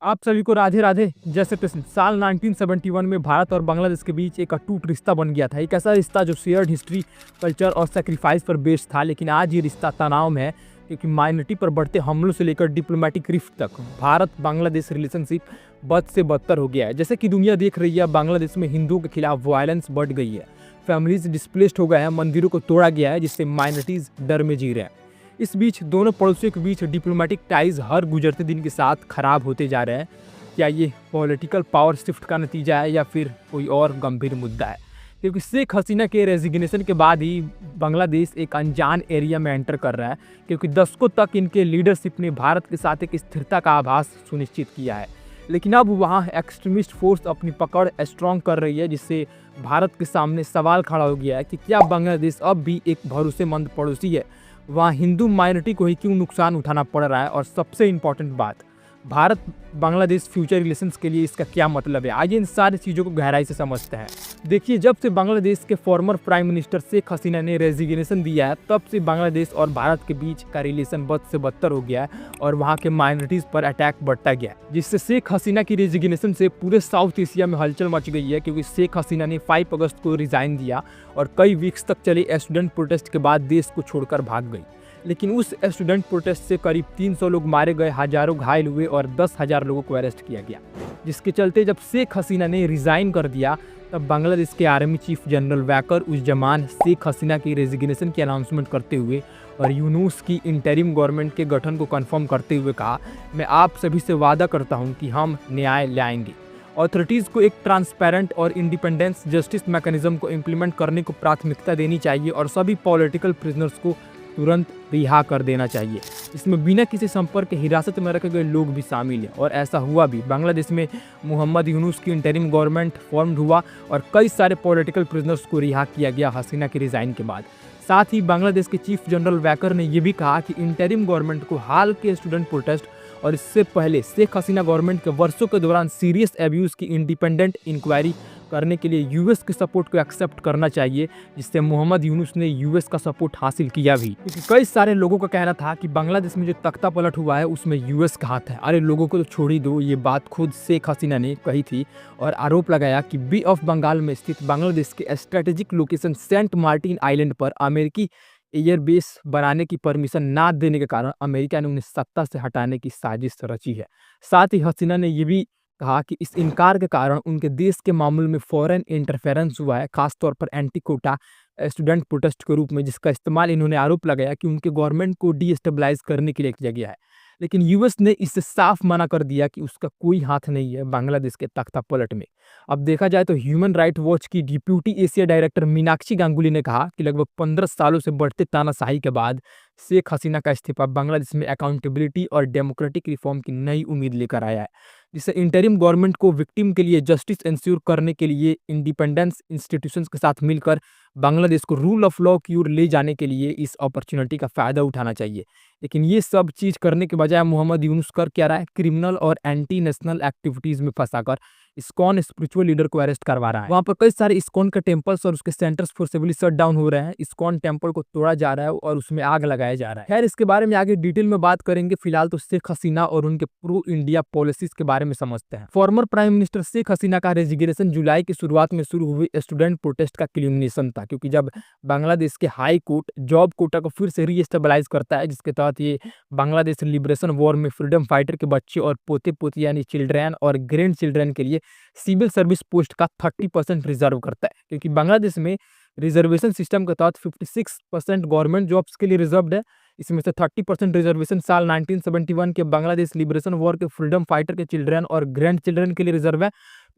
आप सभी को राधे राधे। जैसे कृष्ण साल 1971 में भारत और बांग्लादेश के बीच एक अटूट रिश्ता बन गया था। एक ऐसा रिश्ता जो शेयर्ड हिस्ट्री, कल्चर और सेक्रीफाइस पर बेस्ड था। लेकिन आज ये रिश्ता तनाव में है, क्योंकि माइनॉरिटी पर बढ़ते हमलों से लेकर डिप्लोमेटिक रिफ्ट तक भारत बांग्लादेश रिलेशनशिप बद से बदतर हो गया है। जैसे कि दुनिया देख रही है, बांग्लादेश में हिंदुओं के खिलाफ वायलेंस बढ़ गई है, फैमिलीज डिस्प्लेस्ड हो गए हैं, मंदिरों को तोड़ा गया है, जिससे माइनॉरिटीज डर में जी रहे हैं। इस बीच दोनों पड़ोसियों के बीच डिप्लोमेटिक टाइज हर गुजरते दिन के साथ खराब होते जा रहे हैं। क्या ये पॉलिटिकल पावर शिफ्ट का नतीजा है या फिर कोई और गंभीर मुद्दा है? क्योंकि शेख हसीना के रेजिग्नेशन के बाद ही बांग्लादेश एक अनजान एरिया में एंटर कर रहा है, क्योंकि दशकों तक इनके लीडरशिप ने भारत के साथ एक स्थिरता का आभास सुनिश्चित किया है। लेकिन अब वहाँ एक्सट्रीमिस्ट फोर्स अपनी पकड़ स्ट्रॉन्ग कर रही है, जिससे भारत के सामने सवाल खड़ा हो गया है कि क्या बांग्लादेश अब भी एक भरोसेमंद पड़ोसी है? वहाँ हिंदू माइनॉरिटी को ही क्यों नुकसान उठाना पड़ रहा है? और सबसे इम्पॉर्टेंट बात, भारत बांग्लादेश फ्यूचर रिलेशंस के लिए इसका क्या मतलब है? आइए इन सारी चीज़ों को गहराई से समझते हैं। देखिए, जब से बांग्लादेश के former prime minister Sheikh Hasina ने रेजिग्नेशन दिया है, तब से बांग्लादेश और भारत के बीच का रिलेशन बद से बदतर हो गया है और वहाँ के माइनॉरिटीज़ पर अटैक बढ़ता गया है, जिससे शेख हसीना की रेजिग्नेशन से पूरे साउथ एशिया में हलचल मच गई है। क्योंकि शेख हसीना ने 5 अगस्त को रिजाइन दिया और कई वीक्स तक चले स्टूडेंट प्रोटेस्ट के बाद देश को छोड़कर भाग गई। लेकिन उस स्टूडेंट प्रोटेस्ट से करीब 300 लोग मारे गए, हजारों घायल हुए और 10,000 लोगों को अरेस्ट किया गया, जिसके चलते जब शेख हसीना ने रिजाइन कर दिया, तब बांग्लादेश के army chief general Waker Uzzaman Sheikh Hasina की रेजिग्नेशन की अनाउंसमेंट करते हुए और यूनूस की इंटरिम गवर्नमेंट के गठन को कंफर्म करते हुए कहा, मैं आप सभी से वादा करता हूं कि हम न्याय लाएंगे। अथॉरिटीज़ को एक ट्रांसपेरेंट और इंडिपेंडेंस जस्टिस मैकेनिज्म को इम्प्लीमेंट करने को प्राथमिकता देनी चाहिए और सभी पॉलिटिकल प्रिजनर्स को तुरंत रिहा कर देना चाहिए। इसमें बिना किसी संपर्क के हिरासत में रखे गए लोग भी शामिल हैं, और ऐसा हुआ भी। बांग्लादेश में मोहम्मद यूनुस की इंटरिम गवर्नमेंट फॉर्म्ड हुआ और कई सारे पॉलिटिकल प्रिजनर्स को रिहा किया गया हसीना के रिजाइन के बाद। साथ ही बांग्लादेश के चीफ जनरल वैकर ने यह भी कहा कि इंटरिम गवर्नमेंट को हाल के स्टूडेंट प्रोटेस्ट और इससे पहले शेख हसीना गवर्नमेंट के वर्षों के दौरान सीरियस एब्यूज़ की इंडिपेंडेंट इंक्वायरी करने के लिए यूएस के सपोर्ट को एक्सेप्ट करना चाहिए, जिससे मोहम्मद यूनुस ने यूएस का सपोर्ट हासिल किया भी। क्योंकि कई सारे लोगों का कहना था कि बांग्लादेश में जो तख्ता पलट हुआ है उसमें यूएस का हाथ है। अरे लोगों को तो छोड़ ही दो, ये बात खुद शेख हसीना ने कही थी और आरोप लगाया कि बे ऑफ बंगाल में स्थित बांग्लादेश के strategic location Saint Martin island पर अमेरिकी एयरबेस बनाने की परमिशन ना देने के कारण अमेरिका ने उन्हें सत्ता से हटाने की साजिश रची है। साथ ही हसीना ने यह भी कहा कि इस इनकार के कारण उनके देश के मामले में फॉरेन इंटरफेरेंस हुआ है, खासतौर पर एंटी कोटा स्टूडेंट प्रोटेस्ट के रूप में, जिसका इस्तेमाल इन्होंने आरोप लगाया कि उनके गवर्नमेंट को डीस्टेबलाइज करने के लिए किया गया है। लेकिन यूएस ने इससे साफ मना कर दिया कि उसका कोई हाथ नहीं है बांग्लादेश के तख्ता पलट में। अब देखा जाए तो ह्यूमन राइट वॉच की deputy Asia director Meenakshi Ganguly ने कहा कि लगभग 15 सालों से बढ़ते तानाशाही के बाद शेख हसीना का इस्तीफा बांग्लादेश में अकाउंटेबिलिटी और डेमोक्रेटिक रिफॉर्म की नई उम्मीद लेकर आया है, जिससे इंटरिम गवर्नमेंट को विक्टिम के लिए जस्टिस इंश्योर करने के लिए इंडिपेंडेंस इंस्टीट्यूशंस के साथ मिलकर बांग्लादेश को रूल ऑफ लॉ की ओर ले जाने के लिए इस अपॉर्चुनिटी का फायदा उठाना चाहिए। लेकिन ये सब चीज़ करने के बजाय मोहम्मद यूनुस कर क्या रहा है, क्रिमिनल और एंटी नेशनल एक्टिविटीज़ में फंसाकर इस्कॉन स्पिरिचुअल लीडर को अरेस्ट करवा रहा है। वहाँ पर कई सारे इस्कॉन के टेम्पल्स और उसके सेंटर्स फोर्सेबली शट डाउन हो रहे हैं। इस्कॉन टेम्पल को तोड़ा जा रहा है और उसमें आग लगाया जा रहा है। खैर, इसके बारे में आगे डिटेल में बात करेंगे। फिलहाल तो शेख हसीना और उनके प्रो इंडिया पॉलिसीज के बारे में समझते हैं। Former prime minister Sheikh Hasina का रेजिग्नेशन जुलाई की शुरुआत में शुरू हुए स्टूडेंट प्रोटेस्ट का क्लिमिनेशन था, क्योंकि जब बांग्लादेश के हाई कोर्ट जॉब कोटा को फिर से रीस्टेबलाइज करता है, जिसके तहत ये बांग्लादेश लिबरेशन वॉर में फ्रीडम फाइटर के बच्चे और पोते पोती यानी चिल्ड्रन और ग्रैंड चिल्ड्रन के लिए सिविल सर्विस पोस्ट का 30% रिजर्व करता है। क्योंकि बांग्लादेश में रिजर्वेशन सिस्टम के तहत 56% गवर्नमेंट जॉब्स के लिए रिजर्व्ड है। इसमें से 30% रिजर्वेशन साल 1971 के बांग्लादेश लिबरेशन वॉर के फ्रीडम फाइटर के चिल्ड्रन और ग्रैंड चिल्ड्रन के लिए रिजर्व है।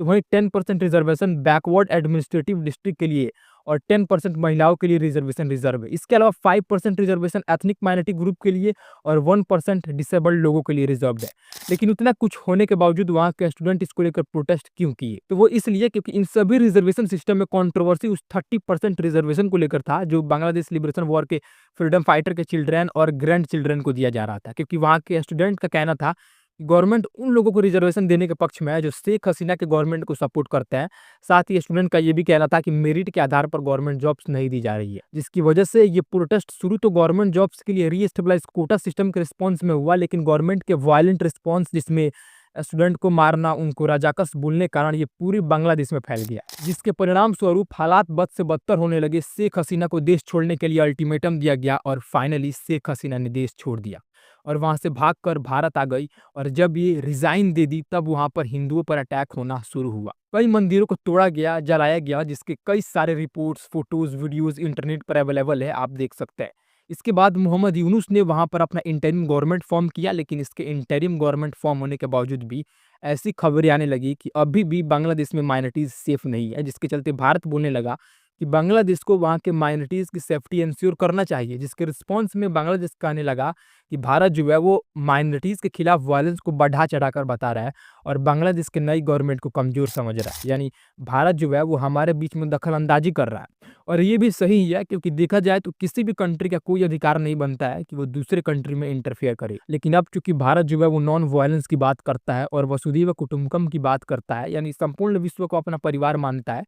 तो वहीं 10% रिजर्वेशन बैकवर्ड एडमिनिस्ट्रेटिव डिस्ट्रिक्ट के लिए और 10% महिलाओं के लिए रिजर्वेशन रिजर्व है। इसके अलावा 5% रिजर्वेशन एथनिक माइनॉरिटी ग्रुप के लिए और 1% डिसेबल्ड लोगों के लिए रिजर्व है। लेकिन उतना कुछ होने के बावजूद वहाँ के स्टूडेंट इसको लेकर प्रोटेस्ट क्यों किए? तो वो इसलिए क्योंकि इन सभी रिजर्वेशन सिस्टम में कंट्रोवर्सी उस 30% रिजर्वेशन को लेकर था, जो बांग्लादेश लिबरेशन वॉर के फ्रीडम फाइटर के चिल्ड्रन और ग्रैंड चिल्ड्रन को दिया जा रहा था। क्योंकि वहाँ के स्टूडेंट का कहना था गवर्नमेंट उन लोगों को रिजर्वेशन देने के पक्ष में है जो शेख हसीना के गवर्नमेंट को सपोर्ट करते हैं। साथ ही स्टूडेंट का ये भी कहना था कि मेरिट के आधार पर गवर्नमेंट जॉब्स नहीं दी जा रही है, जिसकी वजह से ये प्रोटेस्ट शुरू तो गवर्नमेंट जॉब्स के लिए रीएस्टेबलाइज कोटा सिस्टम के रिस्पॉन्स में हुआ, लेकिन गवर्नमेंट के वायलेंट रिस्पॉन्स, जिसमें स्टूडेंट को मारना, उनको रजाकस बोलने के कारण ये पूरे बांग्लादेश में फैल गया, जिसके परिणाम स्वरूप हालात बद से बदतर होने लगे। शेख हसीना को देश छोड़ने के लिए अल्टीमेटम दिया गया और फाइनली शेख हसीना ने देश छोड़ दिया और वहां से भागकर भारत आ गई। और जब ये रिजाइन दे दी तब वहां पर हिंदुओं पर अटैक होना शुरू हुआ। कई मंदिरों को तोड़ा गया, जलाया गया, जिसके कई सारे रिपोर्ट्स, फोटोज, वीडियोज इंटरनेट पर अवेलेबल है, आप देख सकते हैं। इसके बाद मोहम्मद यूनुस ने वहां पर अपना इंटरिम गवर्नमेंट फॉर्म किया, लेकिन इसके इंटरिम गवर्नमेंट फॉर्म होने के बावजूद भी ऐसी खबरें आने लगी कि अभी भी बांग्लादेश में माइनॉरिटीज सेफ नहीं है, जिसके चलते भारत बोलने लगा कि बांग्लादेश को वहां के माइनॉरिटीज की सेफ्टी इंश्योर करना चाहिए, जिसके रिस्पॉन्स में बांग्लादेश कहने लगा कि भारत जो है वो माइनॉरिटीज के खिलाफ वायलेंस को बढ़ा चढ़ाकर बता रहा है और बांग्लादेश के नई गवर्नमेंट को कमजोर समझ रहा है। यानी भारत जो है वो हमारे बीच में दखल अंदाजी कर रहा है। और ये भी सही है, क्योंकि देखा जाए तो किसी भी कंट्री का कोई अधिकार नहीं बनता है कि वो दूसरे कंट्री में इंटरफेयर करे। लेकिन अब चूंकि भारत जो है वो नॉन वायलेंस की बात करता है और वसुधैव कुटुंबकम की बात करता है, यानी संपूर्ण विश्व को अपना परिवार मानता है,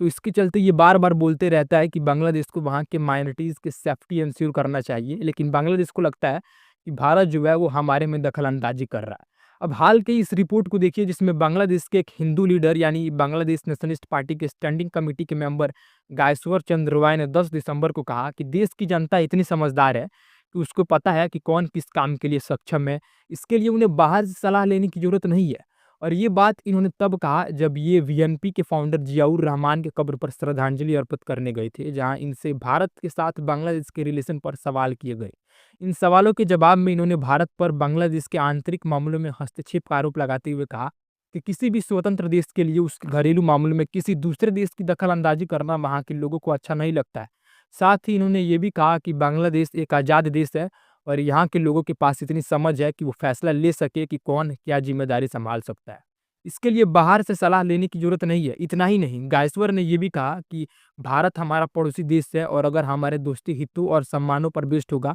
तो इसके चलते ये बार बार बोलते रहता है कि बांग्लादेश को वहाँ के माइनॉरिटीज की सेफ्टी इंश्योर करना चाहिए। लेकिन बांग्लादेश को लगता है कि भारत जो है वो हमारे में दखल अंदाजी कर रहा है। अब हाल के इस रिपोर्ट को देखिए, जिसमें बांग्लादेश के एक हिंदू लीडर यानी बांग्लादेश नेशनलिस्ट पार्टी के स्टैंडिंग कमेटी के मेंबर गायस्वर चंद्र रॉय ने 10 दिसंबर को कहा कि देश की जनता इतनी समझदार है कि उसको पता है कि कौन किस काम के लिए सक्षम है, इसके लिए उन्हें बाहर से सलाह लेने की जरूरत नहीं है। और ये बात इन्होंने तब कहा जब ये वीएनपी के फाउंडर जियाउर रहमान के कब्र पर श्रद्धांजलि अर्पित करने गए थे, जहां इनसे भारत के साथ बांग्लादेश के रिलेशन पर सवाल किए गए। इन सवालों के जवाब में इन्होंने भारत पर बांग्लादेश के आंतरिक मामलों में हस्तक्षेप का आरोप लगाते हुए कहा कि किसी भी स्वतंत्र देश के लिए उसके घरेलू मामलों में किसी दूसरे देश की दखल अंदाजी करना वहां के लोगों को अच्छा नहीं लगता है। साथ ही इन्होंने ये भी कहा कि बांग्लादेश एक आज़ाद देश है और यहाँ के लोगों के पास इतनी समझ है कि वो फैसला ले सके कि कौन क्या जिम्मेदारी संभाल सकता है। इसके लिए बाहर से सलाह लेने की जरूरत नहीं है। इतना ही नहीं, गायस्वर ने ये भी कहा कि भारत हमारा पड़ोसी देश है और अगर हमारे दोस्ती हितों और सम्मानों पर बेस्ड होगा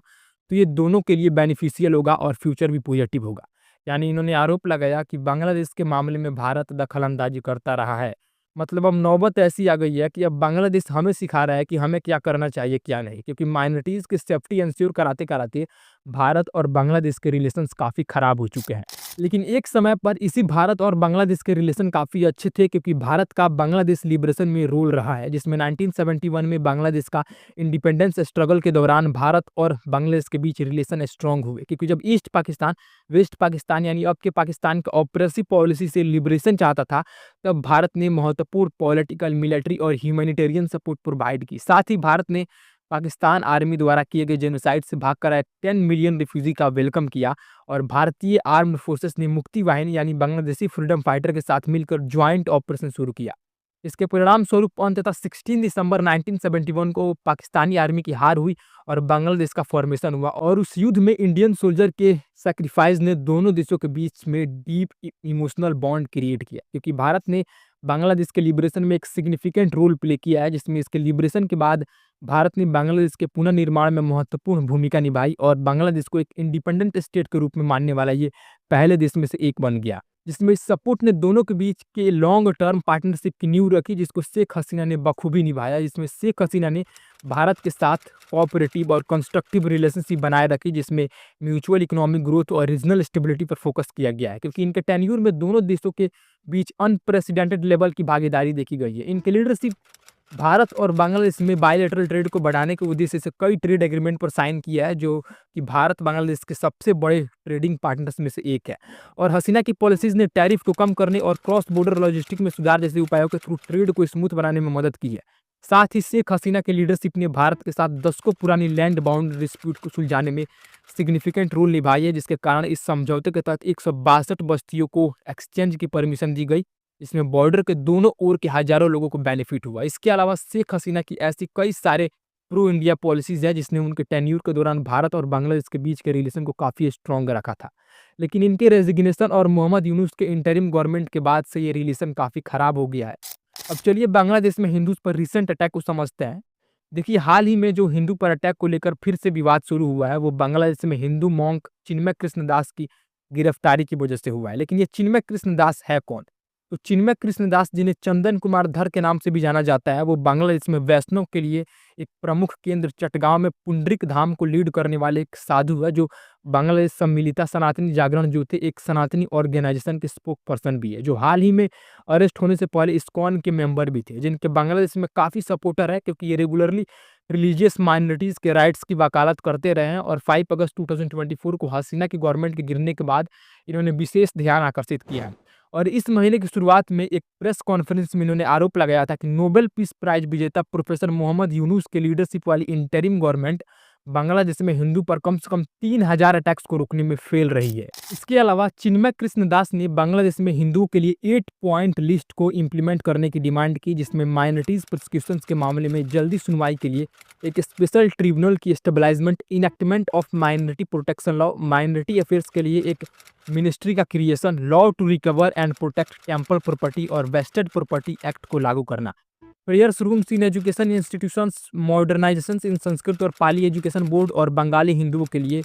तो ये दोनों के लिए बेनिफिशियल होगा और फ्यूचर भी पॉजिटिव होगा। यानी इन्होंने आरोप लगाया कि बांग्लादेश के मामले में भारत दखल अंदाजी करता रहा है। मतलब अब नौबत ऐसी आ गई है कि अब बांग्लादेश हमें सिखा रहा है कि हमें क्या करना चाहिए क्या नहीं, क्योंकि माइनॉरिटीज की सेफ्टी इंश्योर कराते कराते भारत और बांग्लादेश के रिलेशंस काफ़ी खराब हो चुके हैं। लेकिन एक समय पर इसी भारत और बांग्लादेश के रिलेशन काफ़ी अच्छे थे, क्योंकि भारत का बांग्लादेश लिबरेशन में रोल रहा है, जिसमें 1971 में बांग्लादेश का इंडिपेंडेंस स्ट्रगल के दौरान भारत और बांग्लादेश के बीच रिलेशन स्ट्रांग हुए। क्योंकि जब ईस्ट पाकिस्तान वेस्ट पाकिस्तान यानी अब के पाकिस्तान का ऑपरेसिव पॉलिसी से लिबरेशन चाहता था, तब भारत ने महत्वपूर्ण पॉलिटिकल, मिलिट्री और ह्यूमैनिटेरियन सपोर्ट प्रोवाइड की। साथ ही भारत ने पाकिस्तान आर्मी द्वारा किए गए जेनोसाइड से भागकर आए 10 मिलियन रिफ्यूजी का वेलकम किया और भारतीय आर्म्ड फोर्सेस ने मुक्ति वाहिनी यानी बांग्लादेशी फ्रीडम फाइटर के साथ मिलकर ज्वाइंट ऑपरेशन शुरू किया। इसके परिणाम स्वरूप अंततः 16 दिसंबर 1971 को पाकिस्तानी आर्मी की हार हुई और बांग्लादेश का फॉर्मेशन हुआ। और उस युद्ध में इंडियन सोल्जर के सैक्रिफाइस ने दोनों देशों के बीच में डीप इमोशनल बॉन्ड क्रिएट किया, क्योंकि भारत ने बांग्लादेश के लिबरेशन में एक सिग्निफिकेंट रोल प्ले किया है, जिसमें इसके लिबरेशन के बाद भारत ने बांग्लादेश के पुनर्निर्माण में महत्वपूर्ण भूमिका निभाई और बांग्लादेश को एक इंडिपेंडेंट स्टेट के रूप में मानने वाला ये पहले देश में से एक बन गया, जिसमें इस सपोर्ट ने दोनों के बीच के लॉन्ग टर्म पार्टनरशिप की नींव रखी, जिसको शेख हसीना ने बखूबी निभाया। जिसमें शेख हसीना ने भारत के साथ कोऑपरेटिव और कंस्ट्रक्टिव रिलेशनशिप बनाए रखी, जिसमें म्यूचुअल इकोनॉमिक ग्रोथ और रीजनल स्टेबिलिटी पर फोकस किया गया है, क्योंकि इनके टेन्यूर में दोनों देशों के बीच अनप्रेसिडेंटेड लेवल की भागीदारी देखी गई है। इनके लीडरशिप भारत और बांग्लादेश में बायलैटरल ट्रेड को बढ़ाने के उद्देश्य से कई ट्रेड एग्रीमेंट पर साइन किया है, जो कि भारत बांग्लादेश के सबसे बड़े ट्रेडिंग पार्टनर्स में से एक है। और हसीना की पॉलिसीज ने टैरिफ को कम करने और क्रॉस बॉर्डर लॉजिस्टिक में सुधार जैसे उपायों के थ्रू ट्रेड को स्मूथ बनाने में मदद की है। साथ ही शेख हसीना के लीडरशिप ने भारत के साथ दशकों पुरानी लैंड बाउंड डिस्प्यूट को सुलझाने में सिग्निफिकेंट रोल निभाई है, जिसके कारण इस समझौते के तहत 162 बस्तियों को एक्सचेंज की परमिशन दी गई, इसमें बॉर्डर के दोनों ओर के हजारों लोगों को बेनिफिट हुआ। इसके अलावा शेख हसीना की ऐसी कई सारे प्रो इंडिया पॉलिसीज है, जिसने उनके टेन्यूर के दौरान भारत और बांग्लादेश के बीच के रिलेशन को काफ़ी स्ट्रॉन्ग रखा था। लेकिन इनके रेजिग्नेशन और मोहम्मद यूनुस के इंटरिम गवर्नमेंट के बाद से ये रिलेशन काफ़ी खराब हो गया है। अब चलिए बांग्लादेश में हिंदूज पर रिसेंट अटैक को समझते हैं। देखिए, हाल ही में जो हिंदू पर अटैक को लेकर फिर से विवाद शुरू हुआ है, वो बांग्लादेश में हिंदू मॉन्क चिन्मय कृष्ण दास की गिरफ्तारी की वजह से हुआ है। लेकिन ये चिन्मय कृष्ण दास है कौन? तो चिन्मय कृष्णदास जिन्हें चंदन कुमार धर के नाम से भी जाना जाता है, वो बांग्लादेश में वैष्णव के लिए एक प्रमुख केंद्र चटगांव में पुंडरिक धाम को लीड करने वाले एक साधु है, जो बांग्लादेश सम्मिलिता सनातनी जागरण जो थे एक सनातनी ऑर्गेनाइजेशन के स्पोक पर्सन भी है, जो हाल ही में अरेस्ट होने से पहले इस्कॉन के मेंबर भी थे, जिनके बांग्लादेश में काफ़ी सपोर्टर है, क्योंकि ये रेगुलरली रिलीजियस माइनॉरिटीज़ के राइट्स की वकालत करते रहे हैं। और 5 अगस्त 2024 को हसीना की गवर्नमेंट के गिरने के बाद इन्होंने विशेष ध्यान आकर्षित किया है। और इस महीने की शुरुआत में एक प्रेस कॉन्फ्रेंस में इन्होंने आरोप लगाया था कि नोबेल पीस प्राइज विजेता प्रोफेसर मोहम्मद यूनुस के लीडरशिप वाली इंटरिम गवर्नमेंट बांग्लादेश में हिंदू पर कम से कम 3000 अटैक्स को रोकने में फेल रही है। इसके अलावा चिन्मय कृष्णदास ने बांग्लादेश में हिंदुओं के लिए 8 पॉइंट लिस्ट को इम्प्लीमेंट करने की डिमांड की, जिसमें माइनॉरिटीज प्रोसिक्यूशन के मामले में जल्दी सुनवाई के लिए एक स्पेशल ट्रिब्यूनल की establishment, enactment of minority protection law, minority affairs के लिए एक मिनिस्ट्री का creation, law to recover and protect temple property और वेस्टेड प्रॉपर्टी एक्ट को लागू करना, prayers rooms in education institutions, modernisation in Sanskrit और पाली एजुकेशन बोर्ड और बंगाली हिंदुओं के लिए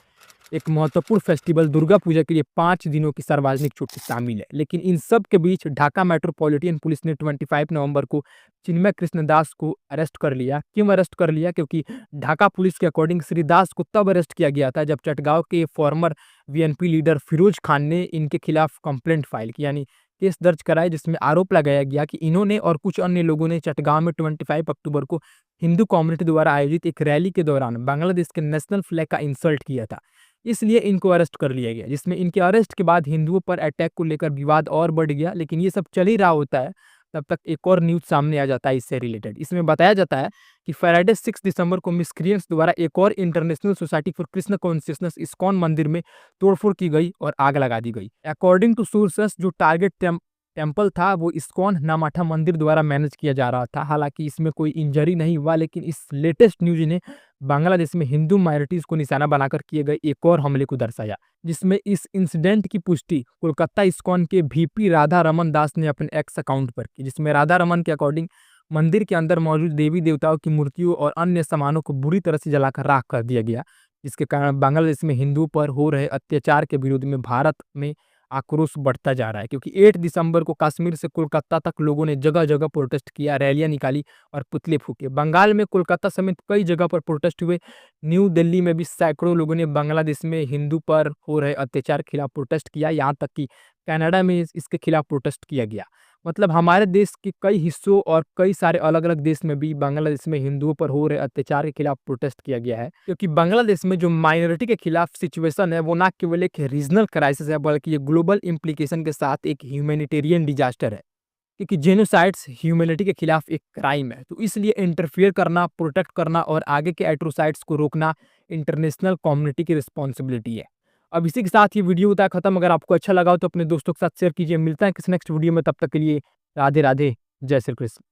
एक महत्वपूर्ण फेस्टिवल दुर्गा पूजा के लिए 5 दिनों की सार्वजनिक छुट्टी शामिल है। लेकिन इन सब के बीच ढाका मेट्रोपॉलिटन पुलिस ने 25 नवंबर को चिन्मय कृष्णदास को अरेस्ट कर लिया। क्यों अरेस्ट कर लिया? क्योंकि ढाका पुलिस के अकॉर्डिंग श्री दास को तब अरेस्ट किया गया था जब चटगांव के फॉर्मर वीएनपी लीडर फिरोज खान ने इनके खिलाफ कंप्लेंट फाइल की, यानी केस दर्ज कराए, जिसमें आरोप लगाया गया कि इन्होंने और कुछ अन्य लोगों ने चटगांव में 25 अक्टूबर को हिंदू कम्युनिटी द्वारा आयोजित एक रैली के दौरान बांग्लादेश के नेशनल फ्लैग का इंसल्ट किया था। इसलिए इनको अरेस्ट कर लिया गया, जिसमें इनके अरेस्ट के बाद हिंदुओं पर अटैक को लेकर विवाद और बढ़ गया। लेकिन ये सब चल ही रहा होता है, तब तक एक और न्यूज सामने आ जाता है इससे रिलेटेड। इसमें बताया जाता है कि फ्राइडे 6 दिसंबर को मिस्क्रिएंट्स द्वारा एक और international society for Krishna consciousness ISKCON मंदिर में तोड़फोड़ की गई और आग लगा दी गई। अकॉर्डिंग टू सोर्सेस, जो टारगेट टेम्पल था वो इस्कॉन नामाठा मंदिर द्वारा मैनेज किया जा रहा था। हालांकि इसमें कोई इंजरी नहीं हुआ, लेकिन इस लेटेस्ट न्यूज ने बांग्लादेश में हिंदू माइनॉरिटीज को निशाना बनाकर किए गए एक और हमले को दर्शाया, जिसमें इस इंसिडेंट की पुष्टि कोलकाता इस्कॉन के वीपी राधा रमन दास ने अपने एक्स अकाउंट पर की, जिसमें राधा रमन के अकॉर्डिंग मंदिर के अंदर मौजूद देवी देवताओं की मूर्तियों और अन्य सामानों को बुरी तरह से जलाकर राख कर दिया गया, जिसके कारण बांग्लादेश में हिंदुओं पर हो रहे अत्याचार के विरोध में भारत में आक्रोश बढ़ता जा रहा है। क्योंकि 8 दिसंबर को कश्मीर से कोलकाता तक लोगों ने जगह जगह प्रोटेस्ट किया, रैलियां निकाली और पुतले फूके। बंगाल में कोलकाता समेत कई जगह पर प्रोटेस्ट हुए। न्यू दिल्ली में भी सैकड़ों लोगों ने बांग्लादेश में हिंदू पर हो रहे अत्याचार के खिलाफ प्रोटेस्ट किया। यहाँ तक कि कनाडा में इसके खिलाफ प्रोटेस्ट किया गया। मतलब हमारे देश के कई हिस्सों और कई सारे अलग अलग देश में भी बांग्लादेश में हिंदुओं पर हो रहे अत्याचार के खिलाफ प्रोटेस्ट किया गया है। क्योंकि बांग्लादेश में जो माइनॉरिटी के खिलाफ सिचुएशन है वो ना केवल एक रीजनल क्राइसिस है, बल्कि ये ग्लोबल इम्प्लीकेशन के साथ एक ह्यूमैनिटेरियन डिजास्टर है। क्योंकि जेनोसाइड्स ह्यूमैनिटी के खिलाफ एक क्राइम है, तो इसलिए इंटरफियर करना, प्रोटेक्ट करना और आगे के एट्रोसाइड्स को रोकना इंटरनेशनल कम्युनिटी की रिस्पॉन्सिबिलिटी है। अब इसी के साथ ये वीडियो होता है खत्म। अगर आपको अच्छा लगा हो तो अपने दोस्तों के साथ शेयर कीजिए। मिलता है किसी नेक्स्ट वीडियो में, तब तक के लिए राधे राधे, जय श्री कृष्ण।